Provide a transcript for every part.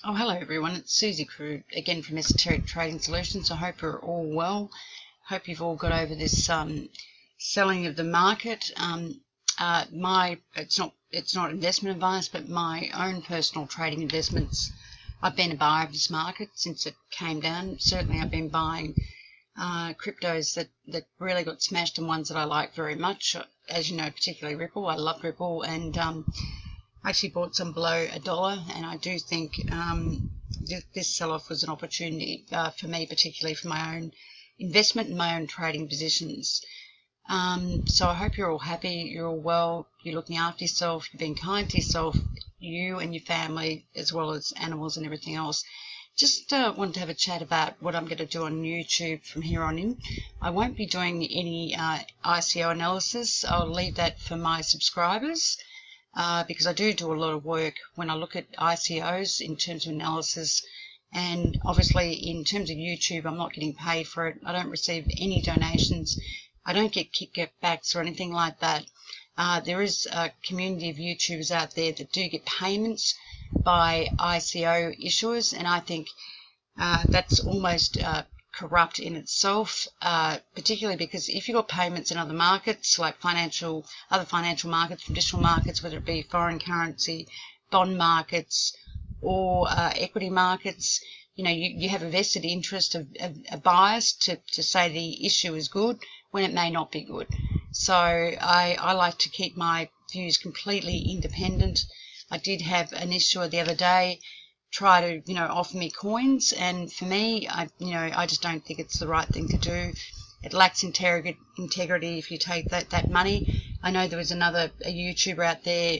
Oh, hello everyone, it's Susie Crew again from Esoteric Trading Solutions. I hope you're all well. Hope you've all got over this selling of the market. It's not investment advice, but my own personal trading investments. I've been a buyer of this market since it came down. Certainly I've been buying cryptos that really got smashed and ones that I like very much. As you know, particularly Ripple. I love Ripple, and I actually bought some below $1, and I do think this sell-off was an opportunity for me, particularly for my own investment and my own trading positions. So I hope you're all happy, you're all well, you're looking after yourself, you're being kind to yourself, you and your family, as well as animals and everything else. Just wanted to have a chat about what I'm going to do on YouTube from here on in. I won't be doing any ICO analysis. I'll leave that for my subscribers. Because I do a lot of work when I look at ICOs in terms of analysis, and obviously in terms of YouTube I'm not getting paid for it. I don't receive any donations. I don't get kickbacks or anything like that. There is a community of YouTubers out there that do get payments by ICO issuers, and I think that's almost corrupt in itself, particularly because if you've got payments in other markets like other financial markets, traditional markets, whether it be foreign currency, bond markets, or equity markets, you know, you have a vested interest of a bias to say the issue is good when it may not be good. So I like to keep my views completely independent. I did have an issuer the other day try to, offer me coins, and for me, I just don't think it's the right thing to do. It lacks integrity if you take that money. I know there was a YouTuber out there,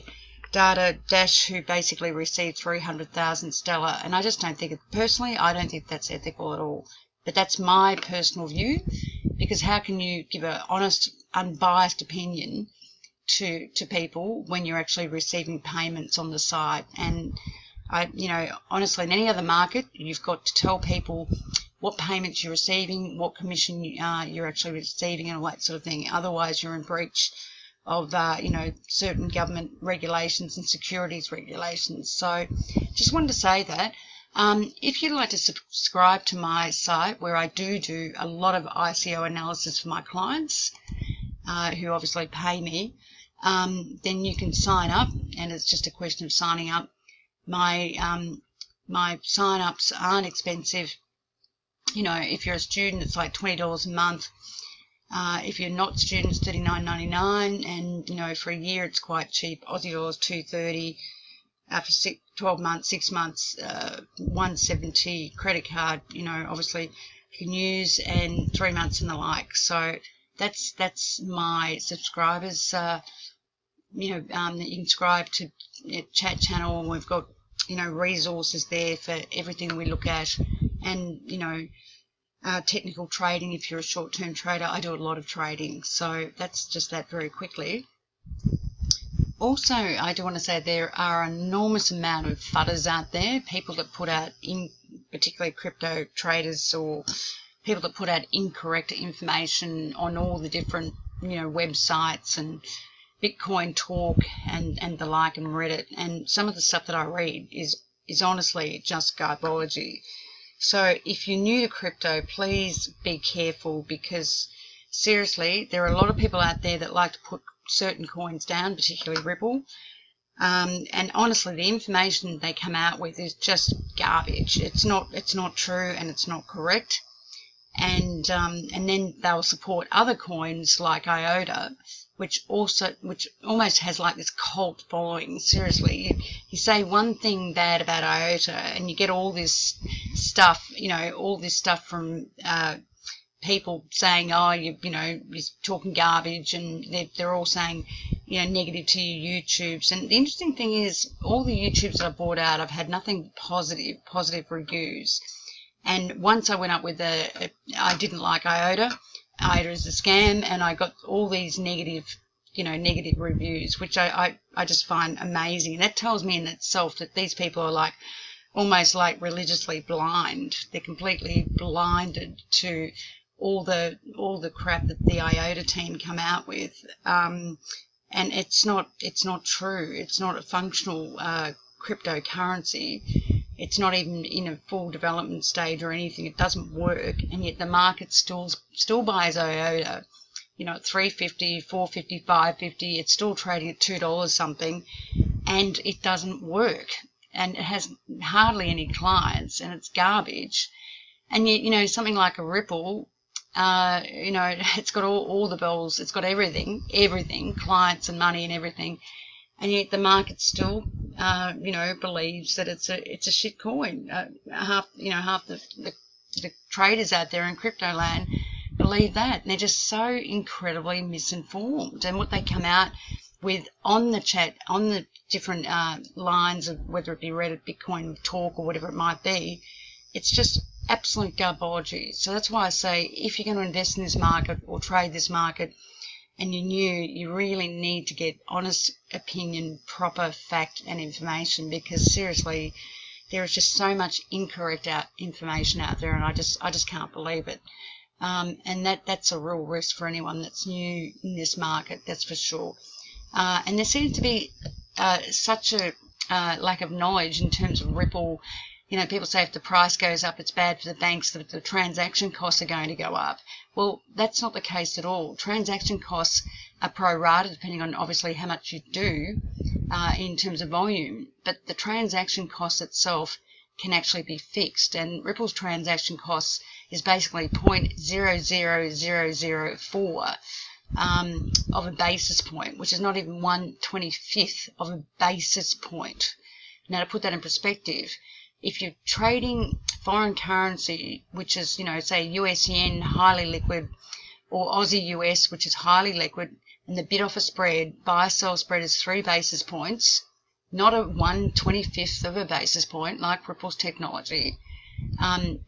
Data Dash, who basically received 300,000 Stellar, and I just don't think personally, I don't think that's ethical at all. But that's my personal view, because how can you give an honest, unbiased opinion to people when you're actually receiving payments on the side? And honestly, in any other market, you've got to tell people what payments you're receiving, what commission you're actually receiving, and all that sort of thing. Otherwise, you're in breach of, certain government regulations and securities regulations. So just wanted to say that. If you'd like to subscribe to my site, where I do a lot of ICO analysis for my clients, who obviously pay me, then you can sign up, and it's just a question of signing up. My sign-ups aren't expensive. If you're a student, it's like $20 a month. If you're not a student, it's $39.99, and for a year it's quite cheap. Aussie dollars $2.30. After 12 months, 6 months, $1.70. Credit card, obviously you can use, and 3 months and the like. So that's my subscribers. That you can subscribe to chat channel. We've got resources there for everything we look at, and technical trading. If you're a short-term trader, I do a lot of trading, so that's just that very quickly. Also, I do want to say there are an enormous amount of FUDers out there, people that put out, particularly crypto traders, or people that put out incorrect information on all the different websites and Bitcoin Talk and the like, and Reddit, and some of the stuff that I read is honestly just garbology. So if you're new to crypto, please be careful, because seriously, there are a lot of people out there that like to put certain coins down, particularly Ripple, and honestly, the information they come out with is just garbage. It's not true, and it's not correct. And then they'll support other coins like IOTA, which almost has like this cult following. Seriously, you say one thing bad about IOTA, and you get all this stuff, all this stuff from people saying, oh, you're talking garbage, and they're all saying, negative to your YouTubes. And the interesting thing is, all the YouTubes that I bought out, I've had nothing positive reviews. And once I went up with I didn't like IOTA. IOTA is a scam, and I got all these negative reviews, which I just find amazing. And that tells me in itself that these people are almost like religiously blind. They're completely blinded to all the crap that the IOTA team come out with, and it's not true. It's not a functional cryptocurrency. It's not even in a full development stage or anything. It doesn't work, and yet the market still buys IOTA, you know, at $3.50, $4.50, $5.50. It's still trading at $2 something, and it doesn't work, and it has hardly any clients, and it's garbage. And yet, you know, something like a Ripple, you know, it's got all the bells, it's got everything, clients and money and everything, and yet the market still, you know, believes that it's a shit coin. Half the traders out there in crypto land believe that, and they're just so incredibly misinformed. And what they come out with on the chat, on the different lines of whether it be Reddit, Bitcoin Talk, or whatever it might be, it's just absolute garbology. So that's why I say, if you're going to invest in this market or trade this market and you're new, you really need to get honest opinion, proper fact and information, because seriously, there is just so much incorrect information out there, and I just can't believe it. And that's a real risk for anyone that's new in this market, that's for sure. And there seems to be such a lack of knowledge in terms of Ripple. You know, people say if the price goes up, it's bad for the banks, that the transaction costs are going to go up. Well, that's not the case at all. Transaction costs are pro-rata, depending on obviously how much you do in terms of volume. But the transaction cost itself can actually be fixed. And Ripple's transaction costs is basically 0.00004 of a basis point, which is not even 1/25th of a basis point. Now, to put that in perspective, if you're trading foreign currency, which is, you know, say US yen, highly liquid, or Aussie US, which is highly liquid, and the bid offer spread, buy-sell spread is 3 basis points, not a 1/25th of a basis point like Ripple's technology,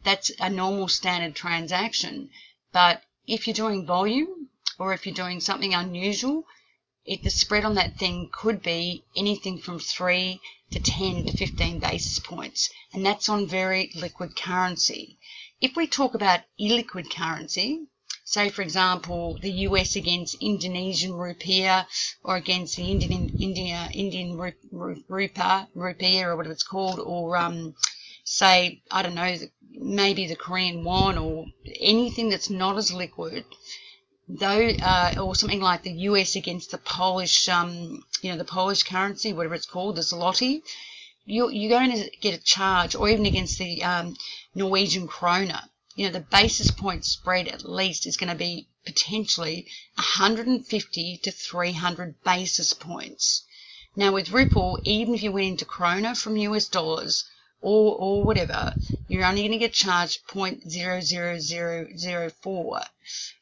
that's a normal standard transaction. But if you're doing volume, or if you're doing something unusual, the spread on that thing could be anything from 3 to 10 to 15 basis points, and that's on very liquid currency. If we talk about illiquid currency, say for example the US against Indonesian rupiah, or against the Indian rupiah, or whatever it's called, or say, I don't know, maybe the Korean won, or anything that's not as liquid, though, or something like the US against the Polish, you know, the Polish currency, whatever it's called, the zloty, you're going to get a charge, or even against the Norwegian kroner. You know, the basis point spread at least is going to be potentially 150 to 300 basis points. Now with Ripple, even if you went into kroner from US dollars, or whatever, you're only going to get charged 0.00004.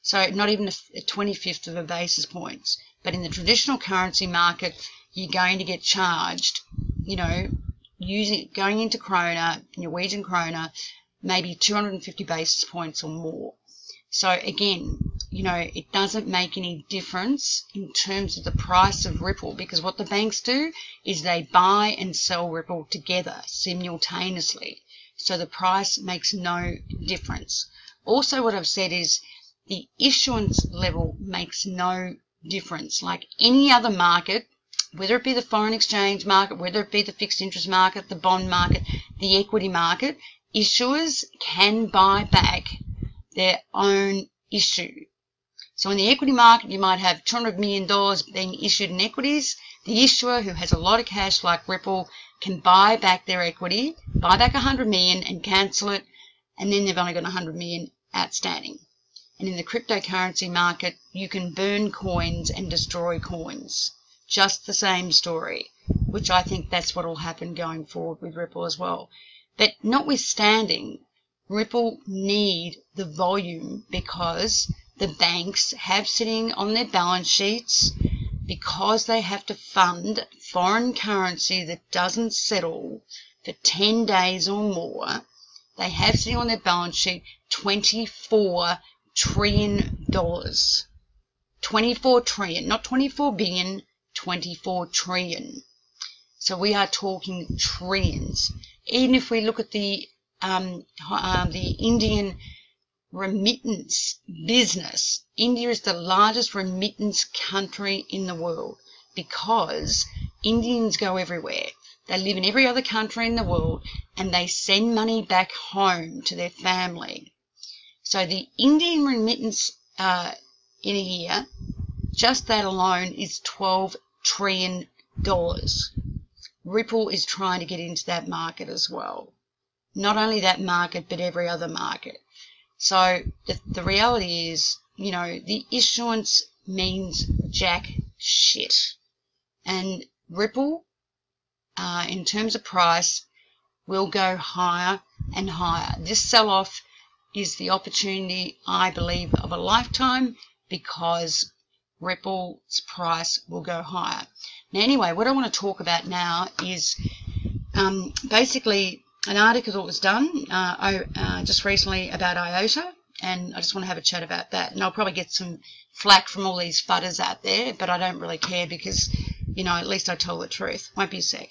So not even a 25th of a basis point. But in the traditional currency market, you're going to get charged, you know, going into kroner, Norwegian kroner, maybe 250 basis points or more. So again, you know, it doesn't make any difference in terms of the price of Ripple, because what the banks do is they buy and sell Ripple together simultaneously. So the price makes no difference. Also, what I've said is the issuance level makes no difference. Like any other market, whether it be the foreign exchange market, whether it be the fixed interest market, the bond market, the equity market, issuers can buy back their own issue. So in the equity market, you might have $200 million being issued in equities. The issuer, who has a lot of cash like Ripple, can buy back their equity, buy back $100 million and cancel it, and then they've only got $100 million outstanding. And in the cryptocurrency market, you can burn coins and destroy coins. Just the same story, which I think that's what will happen going forward with Ripple as well. But notwithstanding, Ripple need the volume, because the banks have sitting on their balance sheets, because they have to fund foreign currency that doesn't settle for 10 days or more. They have sitting on their balance sheet $24 trillion. 24 trillion, not 24 billion, 24 trillion. So we are talking trillions. Even if we look at the Indian remittance business, India is the largest remittance country in the world, because Indians go everywhere. They live in every other country in the world, and they send money back home to their family. So the Indian remittance in a year, just that alone, is $12 trillion. Ripple is trying to get into that market as well. Not only that market, but every other market. So the reality is, you know, the issuance means jack shit. And Ripple, in terms of price, will go higher and higher. This sell-off is the opportunity, I believe, of a lifetime, because Ripple's price will go higher. Now, anyway, what I want to talk about now is basically an article that was done just recently about IOTA, and I just want to have a chat about that. And I'll probably get some flack from all these FUDders out there, but I don't really care because, you know, at least I tell the truth. Won't be a sec.